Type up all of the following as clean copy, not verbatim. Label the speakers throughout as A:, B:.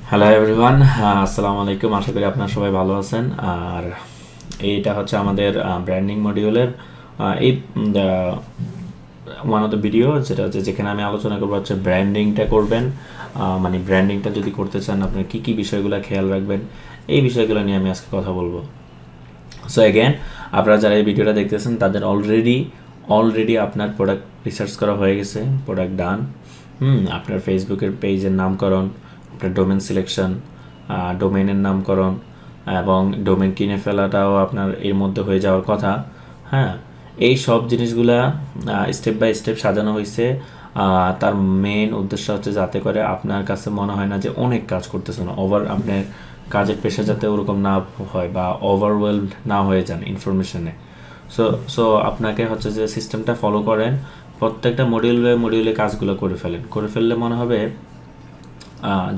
A: Hello everyone, আসসালামু আলাইকুম। আশা করি আপনারা সবাই ভালো আছেন। আর এইটা হচ্ছে আমাদের ব্র্যান্ডিং মডিউলের এই ওয়ান অফ দ্য ভিডিও, যেটা হচ্ছে যেখানে আমি আলোচনা করবো হচ্ছে ব্র্যান্ডিংটা করবেন, মানে ব্র্যান্ডিংটা যদি করতে চান আপনার কী কী বিষয়গুলো খেয়াল রাখবেন, এই বিষয়গুলো নিয়ে আমি আজকে কথা বলবো। সো অ্যাগেন, আপনারা যারা এই ভিডিওটা দেখতেছেন তাদের অলরেডি আপনার প্রোডাক্ট রিসার্চ করা হয়ে গেছে, প্রোডাক্ট ডান। আপনার ফেসবুকের পেজের নামকরণ, আপনার ডোমেন সিলেকশন, ডোমেনের নামকরণ এবং ডোমেন কিনে ফেলাটাও আপনার এর মধ্যে হয়ে যাওয়ার কথা। হ্যাঁ, এই সব জিনিসগুলা স্টেপ বাই স্টেপ সাজানো হয়েছে। তার মেন উদ্দেশ্য হচ্ছে যাতে করে আপনার কাছে মনে হয় না যে অনেক কাজ করতেছেন, আপনার কাজের পেশা যাতে ওরকম না হয় বা ওভারওয়েলড না হয়ে যান ইনফরমেশনে। সো সো আপনাকে হচ্ছে যে সিস্টেমটা ফলো করেন, প্রত্যেকটা মডিউলে কাজগুলো করে ফেললে মনে হবে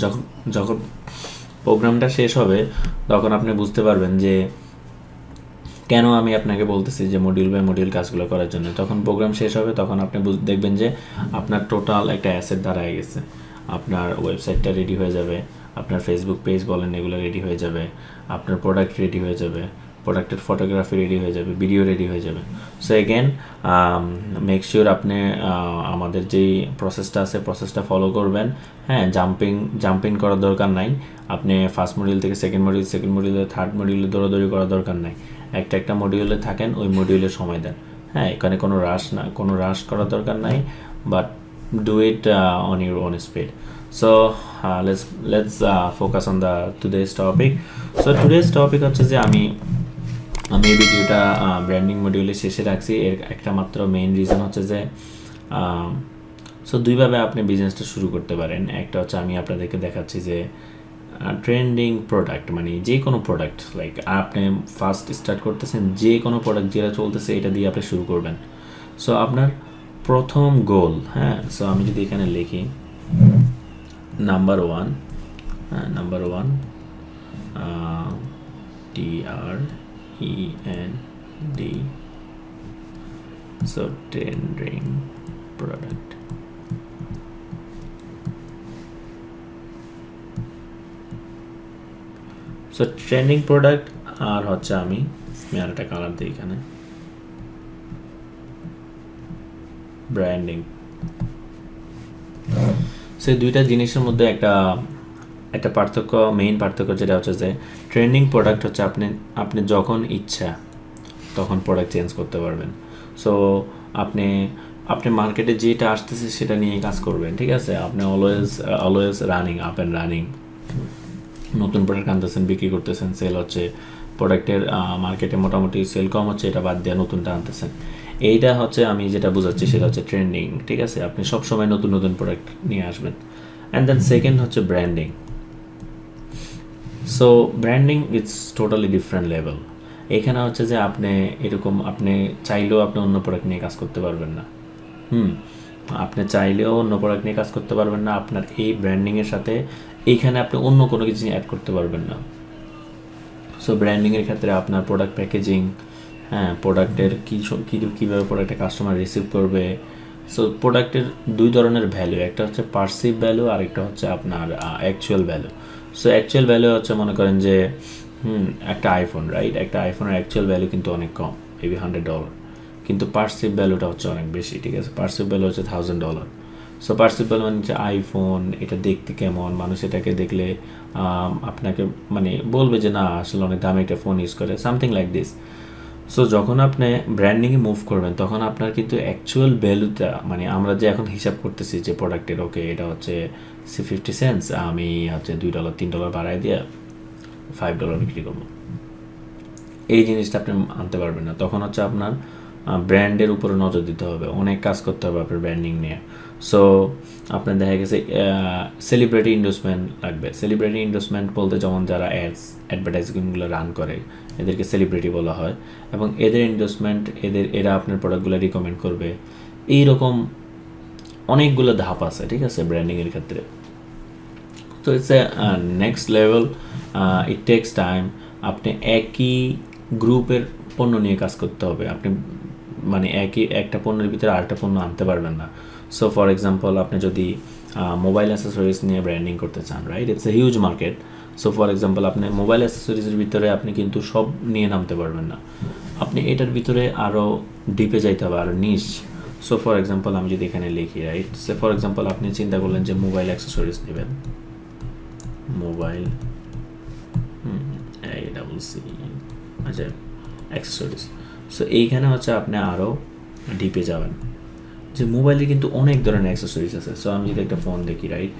A: যখন যখন প্রোগ্রামটা শেষ হবে তখন আপনি বুঝতে পারবেন যে কেন আমি আপনাকে বলতেছি যে মডিউল বাই মডিউল কাজগুলো করার জন্য। তখন প্রোগ্রাম শেষ হবে, তখন আপনি দেখবেন যে আপনার টোটাল একটা অ্যাসেট দাঁড়ায় গেছে। আপনার ওয়েবসাইটটা রেডি হয়ে যাবে, আপনার ফেসবুক পেজ বলেন এগুলো রেডি হয়ে যাবে, আপনার প্রোডাক্ট রেডি হয়ে যাবে, প্রোডাক্টের ফটোগ্রাফি রেডি হয়ে যাবে, ভিডিও রেডি হয়ে যাবে। সো এগেন, মেক শিওর আপনি আমাদের যেই প্রসেসটা আছে প্রসেসটা ফলো করবেন। হ্যাঁ, জাম্পিং করার দরকার নাই। আপনি ফার্স্ট মডিউল থেকে সেকেন্ড মডিউলে থার্ড মডিউলে দৌড়াদৌড়ি করার দরকার নাই। একটা মডিউলে থাকেন, ওই মডিউলে সময় দেন। হ্যাঁ, এখানে কোনো রাশ করার দরকার নাই, but do it on your own speed. So let's focus on the today's topic. So today's topic হচ্ছে যে আমি এই ভিডিওটা ব্র্যান্ডিং মডিউলের শেষে রাখছি। এর একটা মাত্র মেইন রিজন হচ্ছে যে সো দুইভাবে আপনি বিজনেসটা শুরু করতে পারেন। একটা হচ্ছে আমি আপনাদেরকে দেখাচ্ছি যে ট্রেন্ডিং প্রোডাক্ট, মানে যে কোনো প্রোডাক্ট, লাইক আপনি ফার্স্ট স্টার্ট করতেছেন, যে কোনো প্রোডাক্ট যেটা চলতেছে এটা দিয়ে আপনি শুরু করবেন। সো আপনার প্রথম গোল, হ্যাঁ, সো আমি যদি এখানে লিখি number one, TREND, so trending product. So trending product, আর হচ্ছে আমি আর একটা কালার দিই এখানে, ব্র্যান্ডিং। সো এই দুইটা জিনিসের মধ্যে একটা পার্থক্য, মেইন পার্থক্য যেটা হচ্ছে যে ট্রেন্ডিং প্রোডাক্ট হচ্ছে আপনি যখন ইচ্ছা তখন প্রোডাক্ট চেঞ্জ করতে পারবেন। সো আপনি মার্কেটে যেটা আসতেছে সেটা নিয়ে কাজ করবেন, ঠিক আছে। আপনি always running, up and running. নতুন প্রোডাক্ট আনতেছেন, বিক্রি করতেছেন, সেল হচ্ছে, প্রোডাক্টের মার্কেটে মোটামুটি সেল কম হচ্ছে, এটা বাদ দিয়ে নতুনটা আনতেছেন। এইটা হচ্ছে আমি যেটা বোঝাচ্ছি সেটা হচ্ছে ট্রেন্ডিং, ঠিক আছে। আপনি সবসময় নতুন প্রোডাক্ট নিয়ে আসবেন। অ্যান্ড দেন সেকেন্ড হচ্ছে branding. So branding it's totally different level. এখানে হচ্ছে যে আপনি চাইলেও আপনি অন্য প্রোডাক্ট নিয়ে কাজ করতে পারবেন না। আপনি চাইলেও অন্য প্রোডাক্ট নিয়ে কাজ করতে পারবেন না। আপনার এই ব্র্যান্ডিংয়ের সাথে এইখানে আপনি অন্য কোনো কিছু অ্যাড করতে পারবেন না। সো ব্র্যান্ডিংয়ের ক্ষেত্রে আপনার প্রোডাক্ট প্যাকেজিং, হ্যাঁ, প্রোডাক্টের কীভাবে প্রোডাক্টে কাস্টমার রিসিভ করবে। সো প্রোডাক্টের দুই ধরনের ভ্যালু, একটা হচ্ছে পারসিভ ভ্যালু আর একটা হচ্ছে আপনার actual value. So actual value হচ্ছে মনে করেন যে একটা আইফোন, রাইট, একটা আইফোনের অ্যাকচুয়াল ভ্যালু কিন্তু অনেক কম, মেবি $100, কিন্তু পারসিভ ভ্যালুটা হচ্ছে অনেক বেশি, ঠিক আছে। পারসিভ ভ্যালু হচ্ছে $1000। সো পারসিভ ভ্যালু মানে হচ্ছে আইফোন, এটা দেখতে কেমন, মানুষ এটাকে দেখলে আপনাকে মানে বলবে যে না আসলে অনেক দামি একটা ফোন ইউজ করে, সামথিং লাইক দিস। সো যখন আপনি ব্র্যান্ডিংয়ে মুভ করবেন তখন আপনার কিন্তু অ্যাকচুয়াল ভ্যালুটা, মানে আমরা যে এখন হিসাব করতেছি যে প্রোডাক্টের, ওকে এটা হচ্ছে $50, আমি হচ্ছে $2 $3 বাড়ায় দিয়ে $5 বিক্রি করবো, এই জিনিসটা আপনি আনতে পারবেন না। তখন হচ্ছে আপনার ব্র্যান্ডের উপরে নজর দিতে হবে, অনেক কাজ করতে হবে আপনার ব্র্যান্ডিং নিয়ে। সো আপনার দেখা গেছে সেলিব্রিটি ইন্ডোসমেন্ট লাগবে। সেলিব্রিটি ইন্ডোসমেন্ট বলতে যেমন যারা অ্যাডভার্টাইজমেন্টগুলো রান করে এদেরকে সেলিব্রিটি বলা হয়, এবং এদের ইন্ডোসমেন্ট, এরা আপনার প্রোডাক্টগুলো রিকমেন্ড করবে। এইরকম অনেকগুলো ধাপ আছে, ঠিক আছে, ব্র্যান্ডিংয়ের ক্ষেত্রে। তো it's a next level, it takes time. আপনি একই গ্রুপের পণ্য নিয়ে কাজ করতে হবে, আপনি মানে একটা পণ্যের ভিতরে আরেকটা পণ্য আনতে পারবেন না। সো ফর এক্সাম্পল, আপনি যদি মোবাইল অ্যাসেসরিজ নিয়ে ব্র্যান্ডিং করতে চান, right? It's a huge market. So for example আপনি মোবাইল অ্যাসেসরিজের ভিতরে আপনি কিন্তু সব নিয়ে নামতে পারবেন না, আপনি এটার ভিতরে আরও ডিপে যাইতে হবে, আরও নিশ। সো ফর এক্সাম্পল আমি যদি এখানে লিখি, রাইট, সে ফর এক্সাম্পল আপনি চিন্তা করলেন যে মোবাইল অ্যাক্সেসরিজ নেবেন, মোবাইল আচ্ছা অ্যাক্সেসরিজ। সো এইখানে হচ্ছে আপনি আরও ডিপে যাবেন যে মোবাইলে কিন্তু অনেক ধরনের অ্যাক্সেসরিজ আছে। সো আমি যদি একটা ফোন দেখি, রাইট,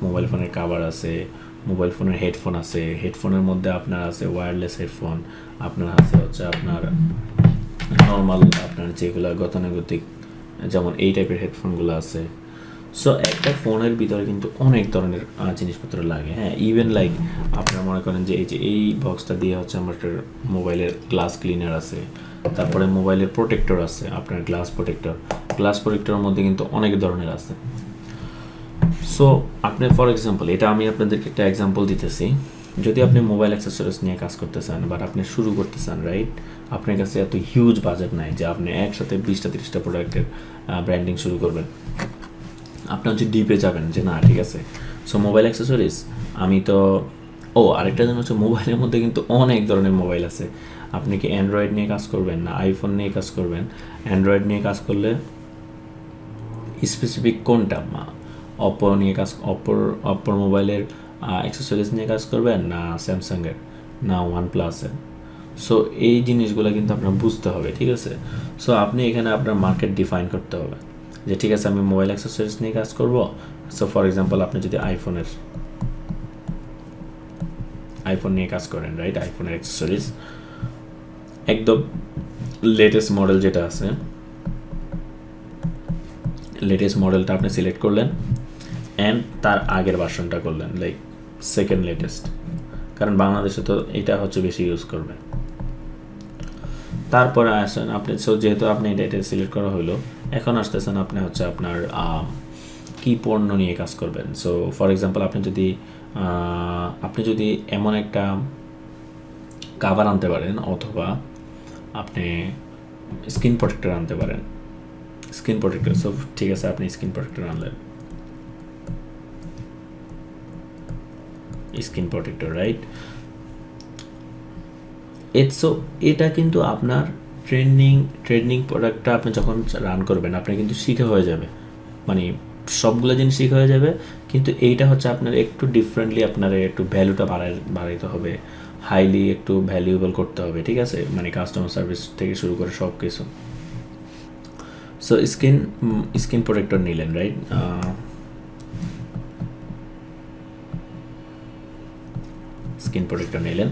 A: মোবাইল ফোনের কাভার আছে, মোবাইল ফোনের হেডফোন আছে, হেডফোনের মধ্যে আপনার আছে ওয়্যারলেস হেডফোন, আপনার আছে হচ্ছে আপনার নর্মাল আপনার যেগুলো গতানুগতিক যেমন এই টাইপের হেডফোনগুলো আছে। সো একটা ফোনের ভিতরে কিন্তু অনেক ধরনের জিনিসপত্র লাগে, হ্যাঁ। ইভেন লাইক আপনারা মনে করেন যে এই বক্সটা দিয়ে হচ্ছে আমার মোবাইলের গ্লাস ক্লিনার আছে, তারপরে মোবাইলের প্রোটেক্টর আছে, আপনার গ্লাস প্রোটেক্টরের মধ্যে কিন্তু অনেক ধরনের আছে। সো আপনি ফর এক্সাম্পল এটা আমি আপনাদেরকে একটা এক্সাম্পল দিতেছি, যদি আপনি মোবাইল অ্যাক্সেসরিজ নিয়ে কাজ করতে চান বাট আপনি শুরু করতে চান, রাইট, আপনার কাছে এত হিউজ বাজেট নাই যে আপনি একসাথে 20-30টা প্রোডাক্টের ব্র্যান্ডিং শুরু করবেন, আপনি হচ্ছে ডিপে যাবেন যে না ঠিক আছে। সো মোবাইল অ্যাক্সেসরিজ আমি তো আরেকটা জিনিস হচ্ছে মোবাইলের মধ্যে কিন্তু অনেক ধরনের মোবাইল আছে। আপনি কি অ্যান্ড্রয়েড নিয়ে কাজ করবেন না আইফোন নিয়ে কাজ করবেন? অ্যান্ড্রয়েড নিয়ে কাজ করলে স্পেসিফিক কোনটা, অপ্পোর মোবাইলের অ্যাক্সেসরিজ নিয়ে কাজ করবেন না স্যামসাংয়ের না ওয়ানপ্লাসের? সো এই জিনিসগুলো কিন্তু আপনার বুঝতে হবে, ঠিক আছে। সো আপনি এখানে আপনার মার্কেট ডিফাইন করতে হবে যে ঠিক আছে আমি মোবাইল অ্যাক্সেসরিজ নিয়ে কাজ করব। সো ফর এক্সাম্পল আপনি যদি আইফোন নিয়ে কাজ করেন, রাইট, আইফোনের অ্যাক্সেসরিজ একদম লেটেস্ট মডেল যেটা আছে, লেটেস্ট মডেলটা আপনি সিলেক্ট করলেন অ্যান্ড তার আগের ভার্সনটা করলেন, লাইক সেকেন্ড লেটেস্ট, কারণ বাংলাদেশে তো এটা হচ্ছে বেশি ইউজ করবে। তারপরে আসেন আপনি, সো যেহেতু আপনি এটা সিলেক্ট করা হলো, এখন আসতেছেন আপনি হচ্ছে আপনার কি পণ্য নিয়ে কাজ করবেন। সো ফর এক্সাম্পল আপনি যদি এমন একটা কাভার আনতে পারেন অথবা আপনি স্কিন প্রোটেক্টর আনতে পারেন, স্কিন প্রোটেক্টর। সো ঠিক আছে আপনি স্কিন প্রোটেক্টর আনলেন, স্কিন প্রোটেক্টর, রাইট। সো এটা কিন্তু আপনার ট্রেন্ডিং প্রোডাক্টটা আপনি যখন রান করবেন আপনার কিন্তু শিখা হয়ে যাবে, মানে সবগুলো জিনিস শিখা হয়ে যাবে, কিন্তু এইটা হচ্ছে আপনার একটু ডিফারেন্টলি আপনার একটু ভ্যালুটা বাড়াইতে হবে, হাইলি একটু ভ্যালুয়েবল করতে হবে, ঠিক আছে, মানে কাস্টমার সার্ভিস থেকে শুরু করে সব কিছু। সো স্কিন প্রোটেক্টর নিলেন, রাইট, স্কিন প্রোটেক্টর নিলেন।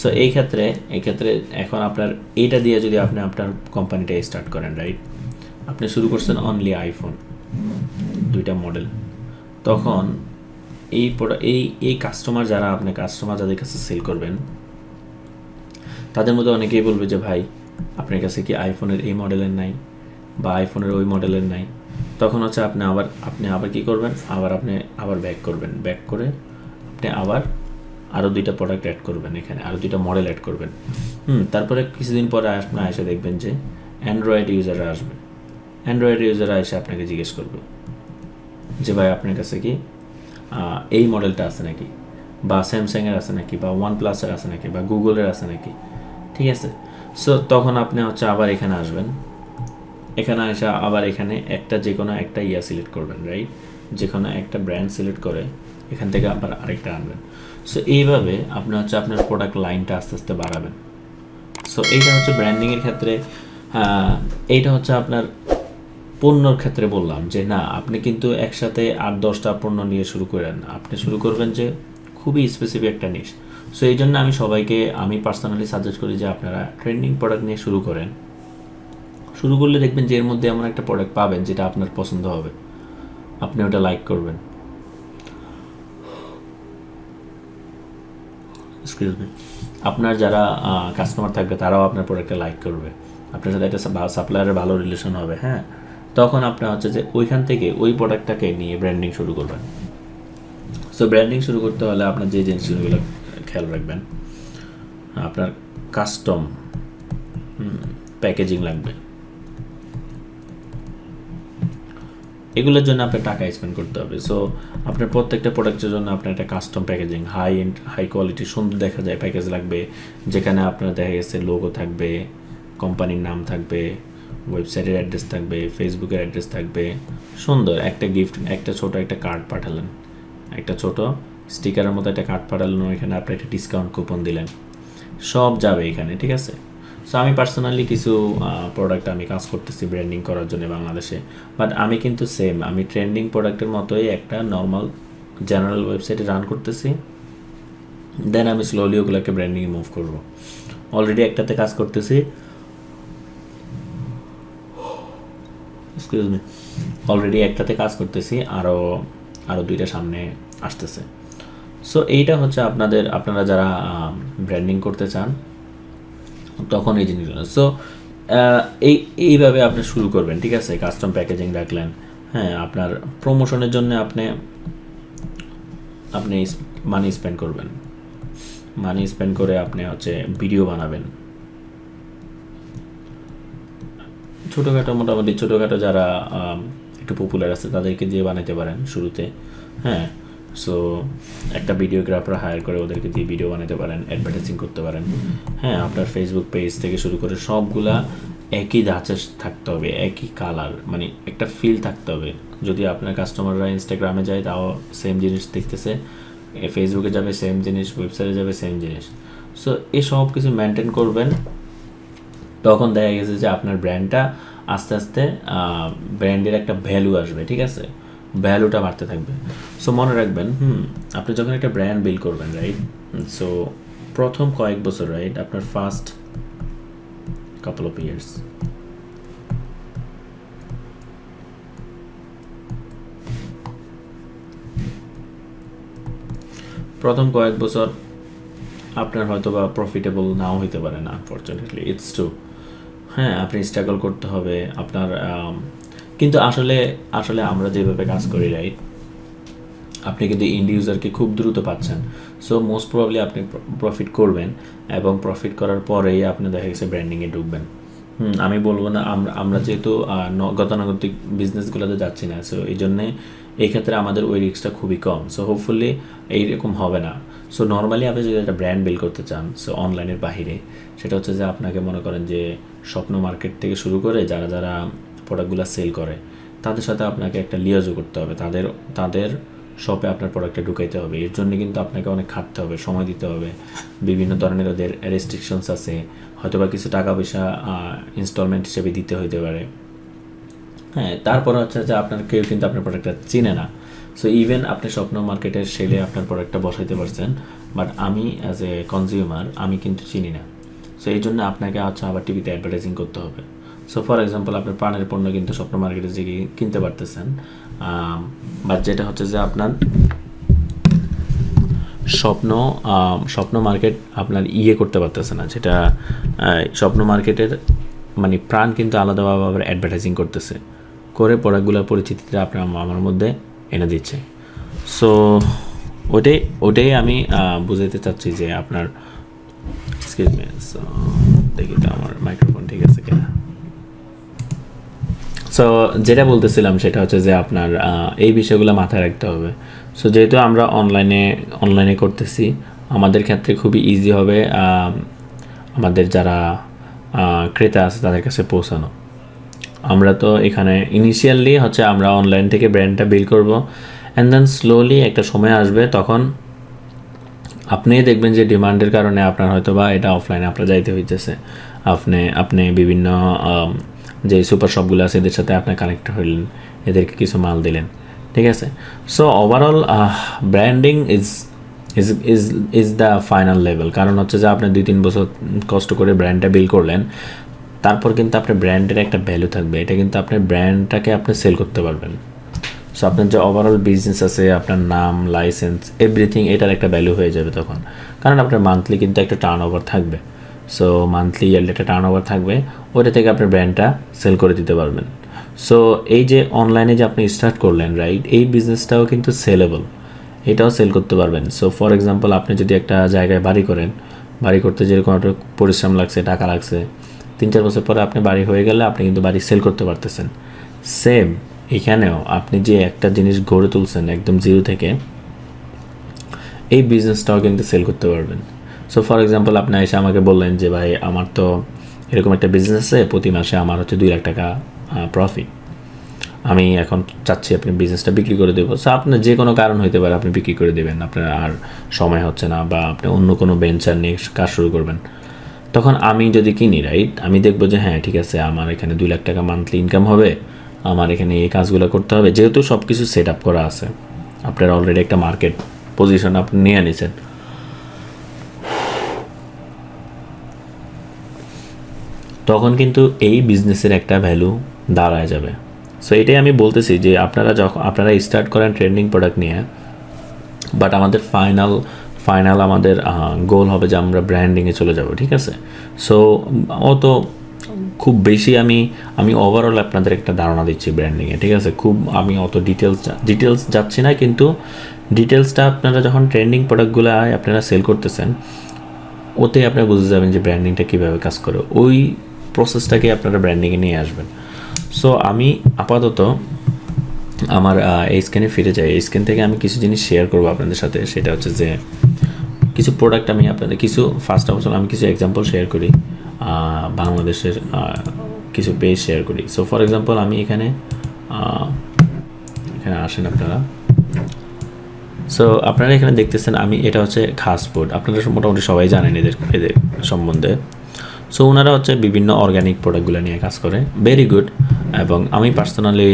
A: সো এই ক্ষেত্রে এখন আপনার এইটা দিয়ে যদি আপনি আপনার কোম্পানিটা স্টার্ট করেন, রাইট, আপনি শুরু করছেন অনলি আইফোন 2টা মডেল, তখন এই কাস্টমার যাদের কাছে সেল করবেন তাদের মধ্যে অনেকেই বলবে যে ভাই আপনার কাছে কি আইফোনের এই মডেলের নাই বা আইফোনের ওই মডেলের নাই। তখন হচ্ছে আপনি আবার কি করবেন, আবার ব্যাক করে আপনি আবার আরও 2টা প্রোডাক্ট অ্যাড করবেন, এখানে আরও 2টা মডেল অ্যাড করবেন। তারপরে কিছুদিন পরে আপনি এসে দেখবেন যে অ্যান্ড্রয়েড ইউজাররা আসবে, এসে আপনাকে জিজ্ঞেস করবে যে ভাই আপনার কাছে কি এই মডেলটা আছে নাকি, বা স্যামসাংয়ের আছে নাকি, বা ওয়ানপ্লাসের আছে নাকি, বা গুগলের আছে নাকি, ঠিক আছে। সো তখন আপনি হচ্ছে আবার এখানে আসবেন, এখানে এসে আবার এখানে যে কোনো একটা সিলেক্ট করবেন, রাইট, যে কোনো একটা ব্র্যান্ড সিলেক্ট করে এখান থেকে আবার আরেকটা আনবেন। সো এইভাবে আপনি হচ্ছে আপনার প্রোডাক্ট লাইনটা আস্তে আস্তে বাড়াবেন। সো এইটা হচ্ছে ব্র্যান্ডিংয়ের ক্ষেত্রে। এইটা হচ্ছে আপনার পণ্যর ক্ষেত্রে বললাম যে না আপনি কিন্তু একসাথে 8-10টা পণ্য নিয়ে শুরু করেন না, আপনি শুরু করবেন যে খুবই স্পেসিফিক একটা নিশ। সো এই জন্য আমি পার্সোনালি সাজেস্ট করি যে আপনারা ট্রেন্ডিং প্রোডাক্ট নিয়ে শুরু করেন। শুরু করলে দেখবেন যে এর মধ্যে এমন একটা প্রোডাক্ট পাবেন যেটা আপনার পছন্দ হবে, আপনি ওটা লাইক করবেন। আপনার যারা কাস্টমার থাকবে তারাও আপনার প্রোডাক্টটা লাইক করবে, আপনার সাথে একটা সাপ্লায়ারের ভালো রিলেশন হবে, হ্যাঁ। তখন আপনার হচ্ছে যে ওইখান থেকে ওই প্রোডাক্টটাকে নিয়ে ব্র্যান্ডিং শুরু করবেন। সো ব্র্যান্ডিং শুরু করতে হলে আপনার যে জিনিসগুলো খেয়াল রাখবেন, আপনার কাস্টম প্যাকেজিং লাগবে, এগুলোর জন্য আপনার টাকা স্পেন্ড করতে হবে। সো আপনার প্রত্যেকটা প্রোডাক্টের জন্য আপনার একটা কাস্টম প্যাকেজিং, হাই কোয়ালিটি সুন্দর দেখা যায় প্যাকেজ লাগবে, যেখানে আপনার দেখা গেছে লোগো থাকবে, কোম্পানির নাম থাকবে, ওয়েবসাইটের অ্যাড্রেস থাকবে, ফেসবুকের অ্যাড্রেস থাকবে, সুন্দর একটা গিফট, একটা ছোট একটা কার্ড পাঠালেন, একটা ছোট স্টিকারের মতো একটা কার্ড পাঠালেন, এখানে আপনি একটা ডিসকাউন্ট কুপন দিলেন, সব যাবে এখানে, ঠিক আছে। সো আমি পার্সোনালি কিছু প্রোডাক্ট আমি কাজ করতেছি ব্র্যান্ডিং করার জন্য বাংলাদেশে, বাট আমি কিন্তু সেম আমি ট্রেন্ডিং প্রোডাক্টের মতোই একটা নর্মাল জেনারেল ওয়েবসাইটে রান করতেছি, দেন আমি স্লোলি ওগুলোকে ব্র্যান্ডিংয়ে মুভ করবো। অলরেডি একটাতে কাজ করতেছি, এক্সকিউজ মি, অলরেডি একটাতে কাজ করতেছি, আরও দুইটা সামনে আসতেছে। সো এইটা হচ্ছে আপনারা যারা ব্র্যান্ডিং করতে চান তখন এই জিনিসগুলো। সো এইভাবে আপনি শুরু করবেন, ঠিক আছে। কাস্টম প্যাকেজিং রাখলেন, হ্যাঁ, আপনার প্রমোশনের জন্য আপনি মানি স্পেন্ড করবেন, মানি স্পেন্ড করে আপনি হচ্ছে ভিডিও বানাবেন, মোটামুটি ছোটোখাটো যারা একটু পপুলার আছে তাদেরকে দিয়ে বানাতে পারেন শুরুতে, হ্যাঁ। সো একটা ভিডিওগ্রাফার হায়ার করে ওদেরকে দিয়ে ভিডিও বানাতে পারেন, অ্যাডভার্টাইজিং করতে পারেন, হ্যাঁ। আপনার ফেসবুক পেজ থেকে শুরু করে সবগুলা একই ধাঁচে থাকতে হবে, একই কালার, মানে একটা ফিল থাকতে হবে। যদি আপনার কাস্টমাররা ইনস্টাগ্রামে যায় তাও সেম জিনিস দেখতেছে, ফেসবুকে যাবে সেম জিনিস, ওয়েবসাইটে যাবে সেম জিনিস। সো এই সব কিছু মেনটেন করবেন, তখন দেখা গেছে যে আপনার ব্র্যান্ডটা আস্তে আস্তে ব্র্যান্ডের একটা ভ্যালু আসবে, ঠিক আছে, ভ্যালুটা বাড়তে থাকবে। সো মনে রাখবেন, আপনি যখন একটা ব্র্যান্ড বিল্ড করবেন, রাইট, সো প্রথম কয়েক বছর, রাইট, আপনার ফার্স্ট কাপল অফ ইয়ার্স, প্রথম কয়েক বছর আপনার হয়তো বা প্রফিটেবল নাও হইতে পারে না, আনফরচুনেটলি, ইটস ট্রু, হ্যাঁ। আপনি স্ট্রাগল করতে হবে আপনার, কিন্তু আসলে আমরা যেভাবে কাজ করি, রাইট, আপনি কিন্তু ইন্ড ইউজারকে খুব দ্রুত পাচ্ছেন। সো মোস্ট প্রবাবলি আপনি প্রফিট করবেন, এবং প্রফিট করার পরেই আপনি দেখা গেছে ব্র্যান্ডিংয়ে ঢুকবেন। আমি বলবো না, আমরা যেহেতু গতানুগতিক বিজনেসগুলোতে যাচ্ছি না, সো এই জন্যে এই ক্ষেত্রে আমাদের ওই রিস্কটা খুবই কম। সো হোপফুলি এইরকম হবে না। সো নর্মালি আপনি যদি একটা ব্র্যান্ড বিল্ড করতে চান, সো অনলাইনের বাহিরে, সেটা হচ্ছে যে আপনাকে মনে করেন যে স্বপ্ন মার্কেট থেকে শুরু করে যারা প্রোডাক্টগুলো সেল করে তাদের সাথে আপনাকে একটা লিয়াজও করতে হবে, তাদের শপে আপনার প্রোডাক্টটা ঢুকাইতে হবে। এর জন্য কিন্তু আপনাকে অনেক খাটতে হবে, সময় দিতে হবে, বিভিন্ন ধরনের ওদের রেস্ট্রিকশনস আছে, হয়তো বা কিছু টাকা পয়সা ইনস্টলমেন্ট হিসেবে দিতে হইতে পারে, হ্যাঁ। তারপর হচ্ছে যে আপনার কেউ কিন্তু আপনার প্রোডাক্টটা চিনে না। সো ইভেন আপনি স্বপ্ন মার্কেটের সেলে আপনার প্রোডাক্টটা বসাইতে পারছেন, বাট আমি অ্যাজ এ কনজিউমার আমি কিন্তু চিনি না। সো এই জন্য আপনাকে আবার টিভিতে অ্যাডভার্টাইজিং করতে হবে। সো ফর এক্সাম্পল আপনার পানের পণ্য কিন্তু স্বপ্ন মার্কেটে যে কিনতে পারতেছেন, বাট যেটা হচ্ছে যে আপনার স্বপ্ন মার্কেট আপনার করতে পারতেছে না, যেটা স্বপ্ন মার্কেটের মানে প্রাণ কিন্তু আলাদাভাবে আবার অ্যাডভার্টাইজিং করতেছে, করে প্রোডাক্টগুলোর পরিচিতিটা আপনার আমার মধ্যে এনে দিচ্ছে। সো ওটাই আমি বুঝাইতে চাচ্ছি যে আপনার, এক্সকিউজ মি, দেখি তো আমার মাইক্রোফোন ঠিক আছে কিনা। সো যেটা বলতেছিলাম সেটা হচ্ছে যে আপনার এই বিষয়গুলো মাথায় রাখতে হবে। সো যেহেতু আমরা অনলাইনে করতেছি, আমাদের ক্ষেত্রে খুবই ইজি হবে আমাদের যারা ক্রেতা আছে তাদের কাছে পৌঁছানো। আমরা তো এখানে ইনিশিয়ালি হচ্ছে আমরা অনলাইন থেকে ব্র্যান্ডটা বিল্ড করব, অ্যান্ড দেন স্লোলি একটা সময় আসবে তখন আপনি দেখবেন যে ডিমান্ডের কারণে আপনার হয়তো বা এটা অফলাইনে আপনার যাইতে হইতেছে, আপনি বিভিন্ন যে সুপার শপগুলো আছে এদের সাথে আপনি কানেক্ট হইলেন, এদেরকে কিছু মাল দিলেন, ঠিক আছে। So overall branding is the final level. কারণ হচ্ছে যে আপনি 2-3 বছর কষ্ট করে ব্র্যান্ডটা বিল্ড করলেন, তারপর কিন্তু আপনার ব্র্যান্ডের একটা ভ্যালু থাকবে, এটা কিন্তু আপনার ব্র্যান্ডটাকে আপনি সেল করতে পারবেন। সো আপনার যে ওভারঅল বিজনেস আছে, আপনার নাম, লাইসেন্স, এভরিথিং, এটার একটা ভ্যালু হয়ে যাবে তখন। কারণ আপনার মান্থলি কিন্তু একটা টার্ন ওভার থাকবে, সো মান্থলি ইয়ারলি একটা টার্ন ওভার থাকবে, ওইটা থেকে আপনার ব্র্যান্ডটা সেল করে দিতে পারবেন। সো এই যে অনলাইনে যে আপনি স্টার্ট করলেন, রাইট, এই বিজনেসটাও কিন্তু সেলেবল, এটাও সেল করতে পারবেন। সো ফর এক্সাম্পল আপনি যদি একটা জায়গায় বাড়ি করেন, বাড়ি করতে যেরকম একটা পরিশ্রম লাগছে, টাকা লাগছে, 3-4 বছর পরে আপনি বাড়ি হয়ে গেলে আপনি কিন্তু বাড়ি সেল করতে পারতেছেন। সেম এখানেও আপনি যে একটা জিনিস গড়ে তুলছেন একদম জিরো থেকে, এই বিজনেসটাও কিন্তু সেল করতে পারবেন। সো ফর এক্সাম্পল আপনি এসে আমাকে বললেন যে ভাই আমার তো এরকম একটা বিজনেস আছে, প্রতি মাসে আমার হচ্ছে 2 লাখ টাকা প্রফিট, আমি এখন চাচ্ছি আপনি বিজনেসটা বিক্রি করে দেবো। সো আপনার যে কোনো কারণ হতে পারে আপনি বিক্রি করে দেবেন, আপনার আর সময় হচ্ছে না, বা আপনি অন্য কোনো ভেঞ্চার নিয়ে কাজ শুরু করবেন। তখন আমি যদি কিনি, রাইট, আমি দেখবো যে হ্যাঁ ঠিক আছে, আমার এখানে 2 লাখ টাকা মান্থলি ইনকাম হবে, আমার এখানে এই কাজগুলো করতে হবে, যেহেতু সব কিছু সেট আপ করা আছে, আপনার অলরেডি একটা মার্কেট পজিশন আপনি নিয়ে নিছেন, তখন কিন্তু এই বিজনেসের একটা ভ্যালু দাঁড়ায় যাবে। সো এটাই আমি বলতেছি যে আপনারা স্টার্ট করেন ট্রেন্ডিং প্রোডাক্ট নিয়ে, বাট আমাদের ফাইনাল আমাদের গোল হবে যে আমরা ব্র্যান্ডিংয়ে চলে যাব, ঠিক আছে? সো অত খুব বেশি আমি ওভারঅল আপনাদের একটা ধারণা দিচ্ছি ব্র্যান্ডিংয়ে, ঠিক আছে? খুব আমি অত ডিটেলস যাচ্ছি না, কিন্তু ডিটেলসটা আপনারা যখন ট্রেন্ডিং প্রোডাক্টগুলো আপনারা সেল করতেছেন, ওতে আপনারা বুঝে যাবেন যে ব্র্যান্ডিংটা কীভাবে কাজ করে, ওই প্রসেসটাকে আপনারা ব্র্যান্ডিংয়ে নিয়ে আসবেন। সো আমি আপাতত আমার এই স্ক্যানে ফিরে যাই। এই স্ক্যান থেকে আমি কিছু জিনিস শেয়ার করবো আপনাদের সাথে, সেটা হচ্ছে যে কিছু প্রোডাক্ট আমি আপনাদের ফার্স্ট অফ অল আমি কিছু এক্সাম্পল শেয়ার করি, বাংলাদেশের কিছু পেজ শেয়ার করি। সো ফর এক্সাম্পল আমি এখানে আসেন আপনারা। সো আপনারা এখানে দেখতেছেন, এটা হচ্ছে খাস ফুড, আপনারা মোটামুটি সবাই জানেন এদের সম্বন্ধে। সো ওনারা হচ্ছে বিভিন্ন অর্গ্যানিক প্রোডাক্টগুলো নিয়ে কাজ করে, ভেরি গুড। এবং আমি পার্সোনালি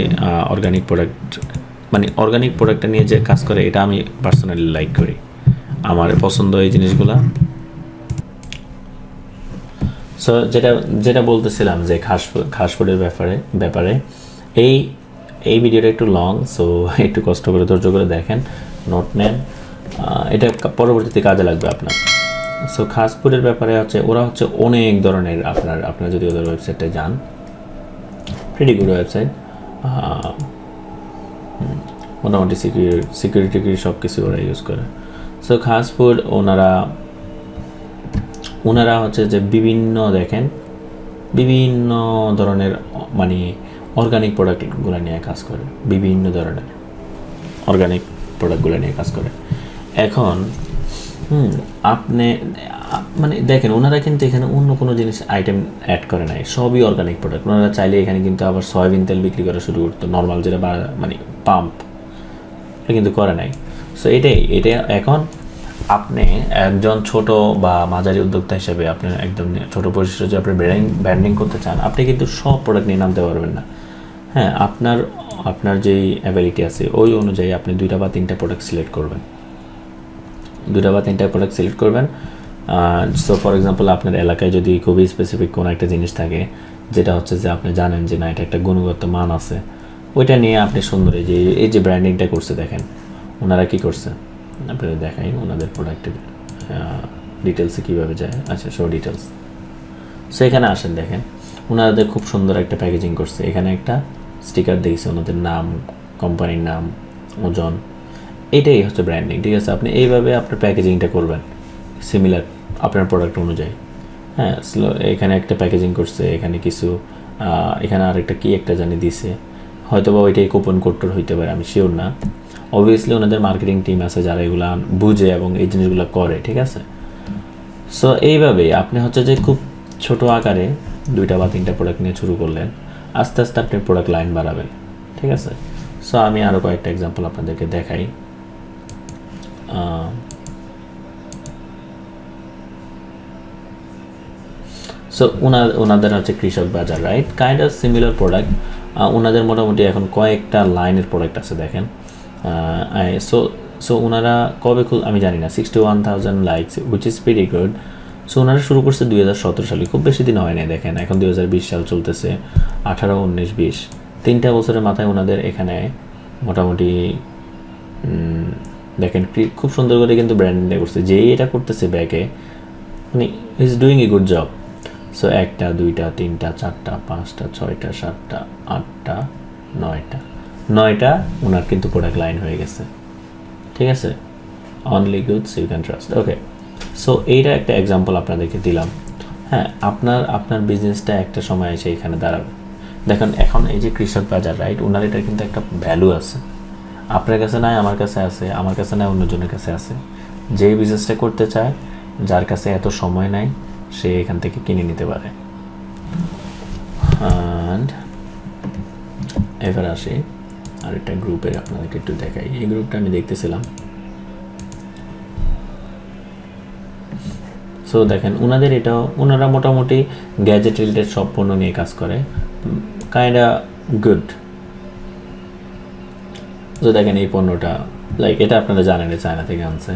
A: অর্গ্যানিক প্রোডাক্টটা নিয়ে যে কাজ করে, এটা আমি পার্সোনালি লাইক করি, আমার পছন্দ এই জিনিসগুলা। সো যেটা বলতেছিলাম যে খাস ফুডের ব্যাপারে এই ভিডিওটা একটু লং, সো একটু কষ্ট করে ধৈর্য করে দেখেন, নোট নেন, এটা পরবর্তীতে কাজে লাগবে আপনার। সো খাস ফুডের ব্যাপারে ওরা হচ্ছে অনেক ধরনের, আপনারা যদি ওদের ওয়েবসাইটে যান, প্রিটি গুড ওয়েবসাইট, মোটামুটি সিকিউরিটি সব কিছু ওরা ইউজ করে। সো খাস ফুড ওনারা হচ্ছে যে বিভিন্ন ধরনের অর্গানিক প্রোডাক্টগুলো নিয়ে কাজ করে, বিভিন্ন ধরনের অর্গানিক প্রোডাক্টগুলো নিয়ে কাজ করে। এখন আপনি দেখেন, ওনারা কিন্তু এখানে অন্য কোনো জিনিস আইটেম অ্যাড করে নাই, সবই অর্গানিক প্রোডাক্ট। ওনারা চাইলে এখানে কিন্তু আবার সয়াবিন তেল বিক্রি করা শুরু করতো, নর্মাল যেটা পাম্প, এটা কিন্তু করে নাই। সো এটা এখন আপনি একজন ছোট বা মাঝারি উদ্যোক্তা হিসেবে আপনি একদম ছোট পরিসরে যদি আপনি ব্র্যান্ডিং করতে চান, আপনি কিন্তু সব প্রোডাক্ট নিয়ে নামতে পারবেন না। হ্যাঁ, আপনার যেই অ্যাবিলিটি আছে ওই অনুযায়ী আপনি 2টা বা 3টা প্রোডাক্ট সিলেক্ট করবেন। সো ফর এক্সাম্পল আপনার এলাকায় যদি খুবই স্পেসিফিক কোনো একটা জিনিস থাকে, যেটা হচ্ছে যে আপনি জানেন যে না এটা একটা গুণগত মান আছে, ওইটা নিয়ে আপনি সুন্দর এই যে ব্র্যান্ডিংটা করছে, দেখেন ওনারা কী করছে, আপনাদের দেখাই ওনাদের প্রোডাক্টের ডিটেলসে কীভাবে যায়। আচ্ছা, শো ডিটেলস। সো এখানে আসেন, দেখেন ওনাদের খুব সুন্দর একটা প্যাকেজিং করছে, এখানে একটা স্টিকার দিয়েছে ওনাদের নাম, কোম্পানির নাম, ওজন, এটাই হচ্ছে ব্র্যান্ডিং, ঠিক আছে? আপনি এইভাবে আপনার প্যাকেজিংটা করবেন সিমিলার আপনার প্রোডাক্ট অনুযায়ী। হ্যাঁ, এখানে একটা প্যাকেজিং করছে, এখানে কিছু এখানে আরেকটা কি একটা জানি দিছে, হয়তো বা ওইটাই কুপন কোডটার হইতে পারে, আমি শিওর না। অবভিয়াসলি ওনাদের মার্কেটিং টিম আছে যারা এগুলো বুঝে এবং এই জিনিসগুলো করে, ঠিক আছে? সো এইভাবেই আপনি হচ্ছে যে খুব ছোট আকারে 2টা বা 3টা প্রোডাক্ট নিয়ে শুরু করলেন, আস্তে আস্তে আপনি প্রোডাক্ট লাইন বাড়াবেন, ঠিক আছে? সো আমি আরও কয়েকটা এক্সাম্পল আপনাদেরকে দেখাই। সো ওনাদের হচ্ছে কৃষক বাজার, right, kind of similar product. ওনাদের মোটামুটি এখন কয়েকটা লাইনের প্রোডাক্ট আছে, দেখেন। সো ওনারা কবে আমি জানি না, 61,000 likes, which is pretty good. So ওনারা শুরু করছে 2017 সালে, খুব বেশি দিন হয় নাই, দেখেন এখন 2020 সাল চলতেছে, 18, 19, 20, 3টা বছরের মাথায় ওনাদের এখানে মোটামুটি দেখেন খুব সুন্দর করে কিন্তু ব্র্যান্ডিং করছে, যেই এটা করতেছে ব্যাকে, is doing a good job. So 1টা 2টা 3টা 4টা 5টা 6টা 7টা 8টা 9টা ওনার কিন্তু প্রোডাক্ট লাইন হয়ে গেছে, ঠিক আছে? Only goods you can trust. Okay, so এইটা একটা এক্সাম্পল আপনাদেরকে দিলাম। হ্যাঁ, আপনার বিজনেসটা একটা সময় এসে এখানে দাঁড়াবে, দেখেন এখন এই যে কৃষক বাজার, রাইট, ওনার এটার কিন্তু একটা ভ্যালু আছে, আপনার কাছে নাই, আমার কাছে আছে, আমার কাছে নাই, অন্যজনের কাছে আছে। যে বিজনেসটা করতে চায়, যার কাছে এত সময় নাই, সে এখান থেকে কিনে নিতে পারে। অ্যান্ড এবার আসি আরেকটা গ্রুপের, আপনাদেরকে একটু দেখাই। এই গ্রুপটা আমি দেখতেছিলাম। সো দেখেন ওনাদের এটাও, ওনারা মোটামুটি গ্যাজেট রিলেটেড সব পণ্য নিয়ে কাজ করে, কাইন্ডা গুড। তো দেখেন এই পণ্যটা, লাইক এটা আপনারা জানেন চায়না থেকে আনছে,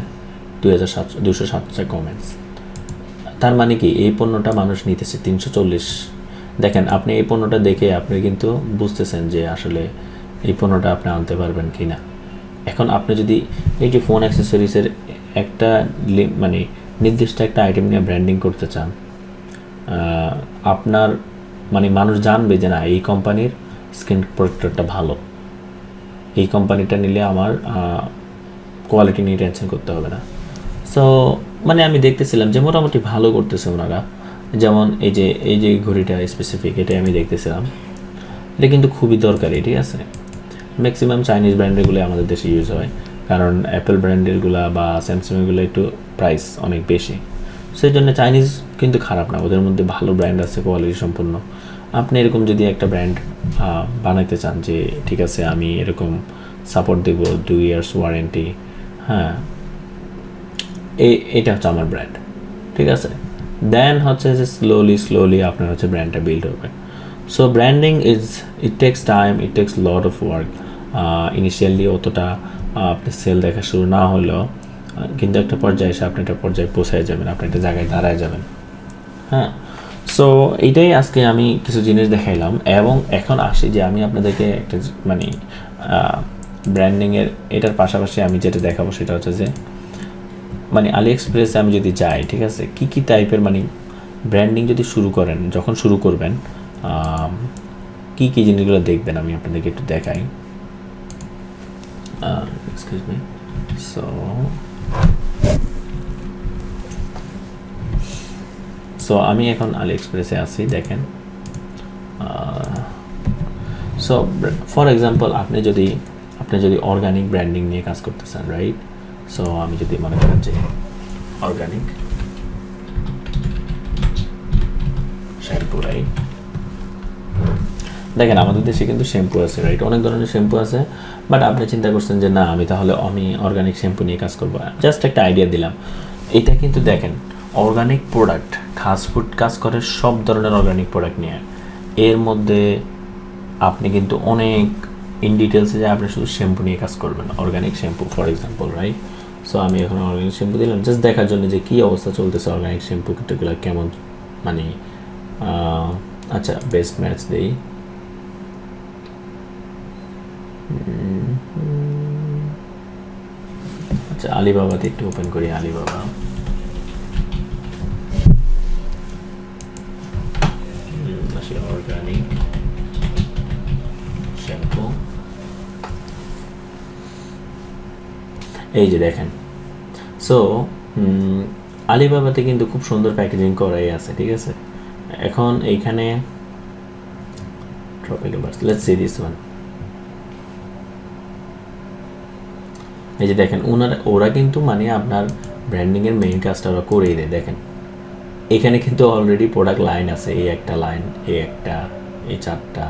A: 2,207 কমেন্টস। তার মানে কি এই পণ্যটা মানুষ নিতেছে 340। দেখেন আপনি এই পণ্যটা দেখে আপনি কিন্তু বুঝতেছেন যে আসলে এই পণ্যটা আপনি আনতে পারবেন কি না। এখন আপনি যদি এই যে ফোন অ্যাক্সেসরিজের একটা মানে নির্দিষ্ট একটা আইটেম নিয়ে ব্র্যান্ডিং করতে চান, আপনার মানে মানুষ জানবে যে না এই কোম্পানির স্ক্রিন প্রোটেক্টরটা ভালো, এই কোম্পানিটা নিলে আমার কোয়ালিটি নিয়ে টেনশন করতে হবে না। সো মানে আমি দেখতেছিলাম যে মোটামুটি ভালো করতেছে ওনারা। যেমন এই যে ঘড়িটা স্পেসিফিক, এটাই আমি দেখতেছিলাম, এটা কিন্তু খুবই দরকারি, ঠিক আছে। ম্যাক্সিমাম চাইনিজ ব্র্যান্ডেরগুলো আমাদের দেশে ইউজ হয়, কারণ অ্যাপেল ব্র্যান্ডেরগুলো বা স্যামসাংগুলো একটু প্রাইস অনেক বেশি, সেই জন্য চাইনিজ কিন্তু খারাপ না, ওদের মধ্যে ভালো ব্র্যান্ড আছে, কোয়ালিটি সম্পন্ন। আপনি এরকম যদি একটা ব্র্যান্ড বানাইতে চান যে ঠিক আছে আমি এরকম সাপোর্ট দেব, 2 ইয়ার্স ওয়ারেন্টি, হ্যাঁ এটা হচ্ছে আমার ব্র্যান্ড, ঠিক আছে। দেন হচ্ছে যে স্লোলি আপনার হচ্ছে ব্র্যান্ডটা বিল্ড হবে। So branding it takes time, it takes lot of work. Initially অতটা আপনি সেল দেখা শুরু না হলেও কিন্তু একটা পর্যায়ে এসে আপনি একটা পর্যায়ে পৌঁছায় যাবেন, আপনি একটা জায়গায় দাঁড়ায় যাবেন। হ্যাঁ, সো এইটাই আজকে আমি কিছু জিনিস দেখাইলাম। এবং এখন আসি যে আমি আপনাদেরকে একটা মানে ব্র্যান্ডিংয়ের এটার পাশাপাশি আমি যেটা দেখাবো সেটা হচ্ছে যে মানে আলি এক্সপ্রেসে আমি যদি যাই, ঠিক আছে, কী টাইপের মানে ব্র্যান্ডিং যদি শুরু করেন, যখন শুরু করবেন কী জিনিসগুলো দেখবেন আমি আপনাদেরকে একটু দেখাই। Excuse me. সো আমি এখন আলি এক্সপ্রেসে আছি, দেখেন। সো ফর এক্সাম্পল আপনি যদি অর্গানিক ব্র্যান্ডিং নিয়ে কাজ করতে চান, রাইট। সো আমি যদি মনে করেন যে অর্গানিক শ্যাম্পু, রাইট, দেখেন আমাদের দেশে কিন্তু শ্যাম্পু আছে, রাইট, অনেক ধরনের শ্যাম্পু আছে। বাট আপনি চিন্তা করছেন যে না আমি অর্গানিক শ্যাম্পু নিয়ে কাজ করবো, জাস্ট একটা আইডিয়া দিলাম। এটা কিন্তু দেখেন অর্গানিক প্রোডাক্ট, ফুড কাজ করে সব ধরনের অর্গানিক প্রোডাক্ট নিয়ে। এর মধ্যে আপনি কিন্তু অনেক ইন ডিটেলসে যে আপনি শুধু শ্যাম্পু নিয়ে কাজ করবেন, organic shampoo for example, right. So আমি এখন অর্গানিক শ্যাম্পু দিলাম জাস্ট দেখার জন্য যে কী অবস্থা চলতেছে অর্গানিক শ্যাম্পু কিটগুলো কেমন, মানে আচ্ছা বেস্ট ম্যাচ দিই। আচ্ছা আলিবাবাতে একটু ওপেন করি, আলিবাবা। অর্গানিক শ্যাম্পু, এই যে দেখেন। সো আলিবাবাতে কিন্তু খুব সুন্দর প্যাকেজিং করাই আছে, ঠিক আছে। এখন এইখানে tropical bars, let's see this one. এই যে দেখেন ওরা কিন্তু মানে আপনার ব্র্যান্ডিংয়ের মেইন কাজটা ওরা করেই দেয়। দেখেন এখানে কিন্তু অলরেডি প্রোডাক্ট লাইন আছে, এই একটা লাইন, এই একটা, এই চারটা,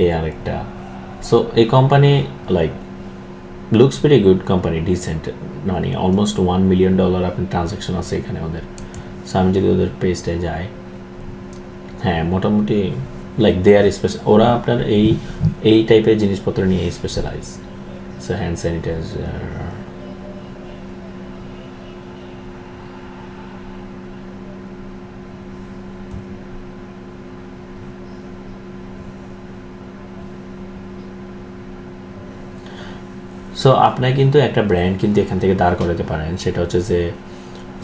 A: এই আরেকটা। সো এই company like looks very good company, decent, মানে অলমোস্ট $1 মিলিয়ন আপনার ট্রানজ্যাকশন আছে এখানে ওদের। সো আমি যদি ওদের পেজটায় যাই, হ্যাঁ মোটামুটি লাইক দে আর স্পেশাল, ওরা আপনার এই টাইপের জিনিসপত্র নিয়ে specialise. So hand sanitiser, so আপনি কিন্তু একটা ব্র্যান্ড কিন্তু এখান থেকে দাঁড় করাতে পারেন, সেটা হচ্ছে যে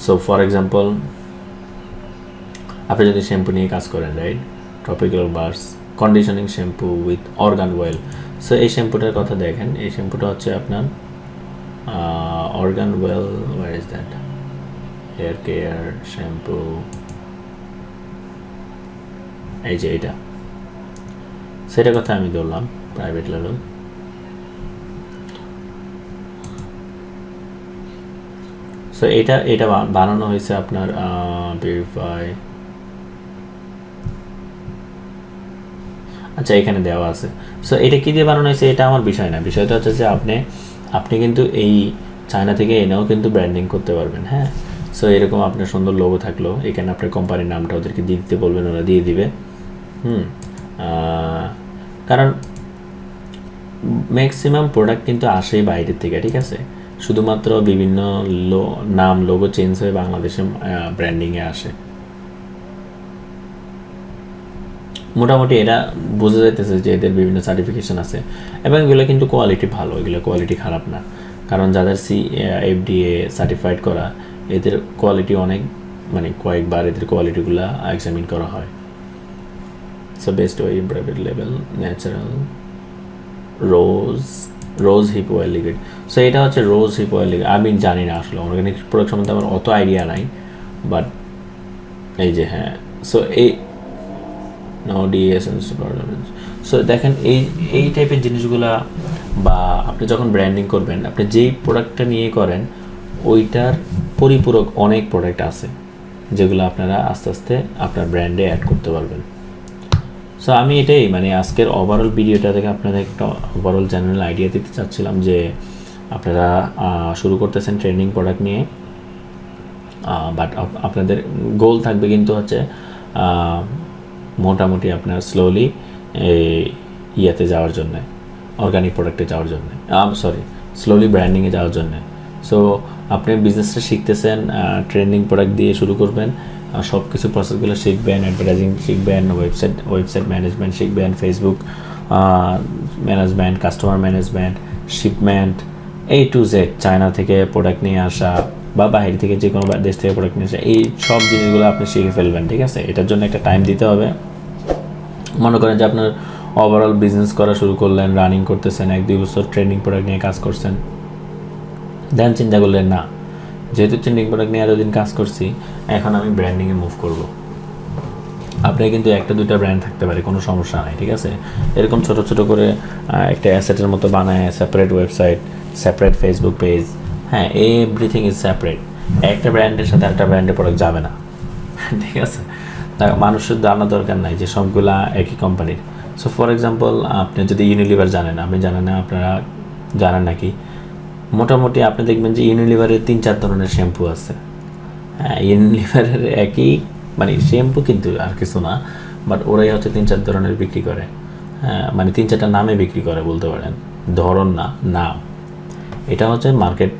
A: সো ফর এক্সাম্পল আপনি যদি শ্যাম্পু নিয়ে কাজ করেন, right, tropical bars conditioning shampoo with argan oil. So এই শ্যাম্পুটার কথা দেখেন, এই শ্যাম্পুটা হচ্ছে আপনার argan oil, where is that, hair care shampoo, এই যে এটা। সেটা কথা আমি ধরলাম প্রাইভেট লেভেল। সো এটা বানানো হয়েছে আপনার ভেরিফাই, আচ্ছা এখানে দেওয়া আছে। সো এটা কী দিয়ে বানানো হয়েছে এটা আমার বিষয় না, বিষয়টা হচ্ছে যে আপনি কিন্তু এই চায়না থেকে এনেও কিন্তু ব্র্যান্ডিং করতে পারবেন। হ্যাঁ, সো এরকম আপনার সুন্দর লোগো থাকলো, এখানে আপনার কোম্পানির নামটা ওদেরকে দিয়ে দিতে বলবেন, ওরা দিয়ে দিবে। কারণ ম্যাক্সিমাম প্রোডাক্ট কিন্তু আসেই বাইরের থেকে, ঠিক আছে, শুধুমাত্র বিভিন্ন নাম লোগো চেঞ্জ হয়ে বাংলাদেশে ব্র্যান্ডিংয়ে আসে। মোটামুটি এটা বোঝা যাইতেছে যে এদের বিভিন্ন সার্টিফিকেশন আছে এবং এগুলো কিন্তু কোয়ালিটি ভালো, এগুলো কোয়ালিটি খারাপ না। কারণ যাদের FDA সার্টিফাইড করা, এদের কোয়ালিটি অনেক, মানে কয়েকবার এদের কোয়ালিটিগুলো এক্সামিন করা হয়। So best way private level natural rose hip oil liquid. So এটা হচ্ছে রোজ হিপ অয়েল লিকুইড। আমি জানি না আসলে অর্গানিক প্রোডাক্ট সম্বন্ধে আমার অত আইডিয়া নাই, বাট এই যে হ্যাঁ, সো সো দেখেন এই টাইপের জিনিসগুলা, বা আপনি যখন ব্র্যান্ডিং করবেন, আপনি যেই প্রোডাক্টটা নিয়ে করেন ওইটার পরিপূরক অনেক প্রোডাক্ট আছে যেগুলো আপনারা আস্তে আস্তে আপনার ব্র্যান্ডে অ্যাড করতে পারবেন। সো আমি এটাই মানে আজকের ওভারঅল ভিডিওটা থেকে আপনাদের একটা ওভারঅল জেনারেল আইডিয়া দিতে চাচ্ছিলাম যে আপনারা শুরু করতেছেন ট্রেন্ডিং প্রোডাক্ট নিয়ে, বাট আপনাদের গোল থাকবে কিন্তু হচ্ছে মোটামুটি আপনার স্লোলি ইয়েতে যাওয়ার জন্যে, অর্গানিক প্রোডাক্টে যাওয়ার জন্যে, স্লোলি ব্র্যান্ডিংয়ে যাওয়ার জন্যে। সো আপনি বিজনেসটা শিখতেছেন, ট্রেন্ডিং প্রোডাক্ট দিয়ে শুরু করবেন, সব কিছু প্রসেসগুলো শিখবেন, অ্যাডভার্টাইজিং শিখবেন, ওয়েবসাইট ম্যানেজমেন্ট শিখবেন, Facebook management, customer management, shipment, A to Z, China থেকে প্রোডাক্ট নিয়ে আসা বা বাইরে থেকে যে কোনো দেশ থেকে প্রোডাক্ট নিয়ে আসা, এই সব জিনিসগুলো আপনি শিখে ফেলবেন, ঠিক আছে। এটার জন্য একটা টাইম দিতে হবে। মনে করেন যে আপনার ওভারঅল বিজনেস করা শুরু করলেন, রানিং করতেছেন, 1-2 বছর ট্রেন্ডিং প্রোডাক্ট নিয়ে কাজ করছেন, দেন চিন্তা করলেন না, যেহেতু ট্রেন্ডিং প্রোডাক্ট নিয়ে এতদিন কাজ করছি, এখন আমি ব্র্যান্ডিংয়ে মুভ করব। আপনার কিন্তু 1-2টা ব্র্যান্ড থাকতে পারে, কোনো সমস্যা নাই, ঠিক আছে। এরকম ছোট ছোট করে একটা অ্যাসেটের মতো বানায়, separate website, separate Facebook page, হ্যাঁ, এভরিথিং ইজ সেপারেট। একটা ব্র্যান্ডের সাথে একটা ব্র্যান্ডের প্রোডাক্ট যাবে না, ঠিক আছে। তা মানুষের জানা দরকার নাই যে সবগুলা একই কোম্পানির। সো ফর এক্সাম্পল, আপনি যদি ইউনিলিভার জানেন, আপনি জানেন না, আপনারা জানেন নাকি, মোটামুটি আপনি দেখবেন যে ইউনিলিভারের 3-4 ধরনের শ্যাম্পু আছে। হ্যাঁ, ইউনিলিভারের একই মানে শ্যাম্পু কিন্তু আর কিছু না, বাট ওরাই হচ্ছে 3-4 ধরনের বিক্রি করে। হ্যাঁ, মানে 3-4টা নামে বিক্রি করে বলতে পারেন, ধরন না, নাম। এটা হচ্ছে মার্কেট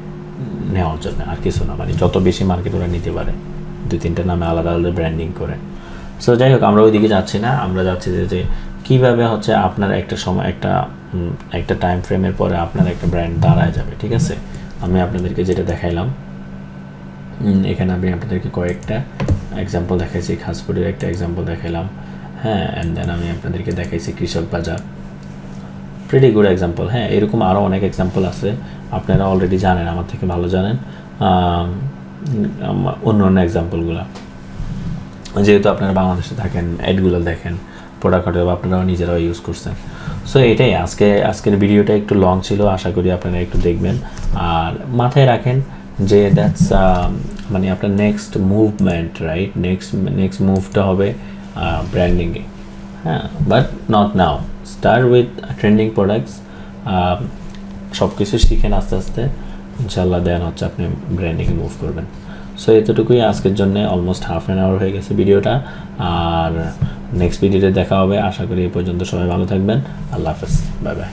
A: নেওয়ার জন্য, আর কিছু না, মানে যত বেশি মার্কেট ওরা নিতে পারে, 2-3টা নামে আলাদা আলাদা ব্র্যান্ডিং করে। সো যাই হোক, আমরা ওইদিকে যাচ্ছি না, আমরা যাচ্ছি যে কীভাবে হচ্ছে আপনার একটা সময় একটা টাইম ফ্রেমের পরে আপনার একটা ব্র্যান্ড দাঁড়ায় যাবে, ঠিক আছে। আমি আপনাদেরকে যেটা দেখাইলাম, এখানে আমি আপনাদেরকে কয়েকটা এক্সাম্পল দেখাইছি, খাসপুরের একটা এক্সাম্পল দেখাইলাম, হ্যাঁ, অ্যান্ড দেন আমি আপনাদেরকে দেখাইছি কৃষক বাজার, প্রিটি গুড এক্সাম্পল। হ্যাঁ, এরকম আরও অনেক এক্সাম্পল আছে, আপনারা অলরেডি জানেন, আমার থেকে ভালো জানেন অন্য অন্য এক্সাম্পলগুলো, যেহেতু আপনারা বাংলাদেশে থাকেন, অ্যাডগুলো দেখেন, প্রোডাক্ট হয়তো আপনারাও নিজেরাও ইউজ করছেন। সো এটাই আজকের ভিডিওটা একটু লং ছিল, আশা করি আপনারা একটু দেখবেন। আর মাথায় রাখেন যে দ্যাটস মানে আপনার নেক্সট মুভমেন্ট, রাইট, নেক্সট মুভটা হবে ব্র্যান্ডিংয়ে। হ্যাঁ, but not now, start with trending products, সব কিছু শিখেন আস্তে আস্তে, ইনশাল্লাহ দেন হচ্ছে আপনি ব্র্যান্ডিংয়ে মুভ করবেন। সো এতটুকুই আজকের জন্য, অলমোস্ট হাফ অ্যান আওয়ার হয়ে গেছে ভিডিওটা, আর নেক্সট ভিডিওতে দেখা হবে। আশা করি এই পর্যন্ত সবাই ভালো থাকবেন। আল্লাহ হাফেজ, বাই বাই।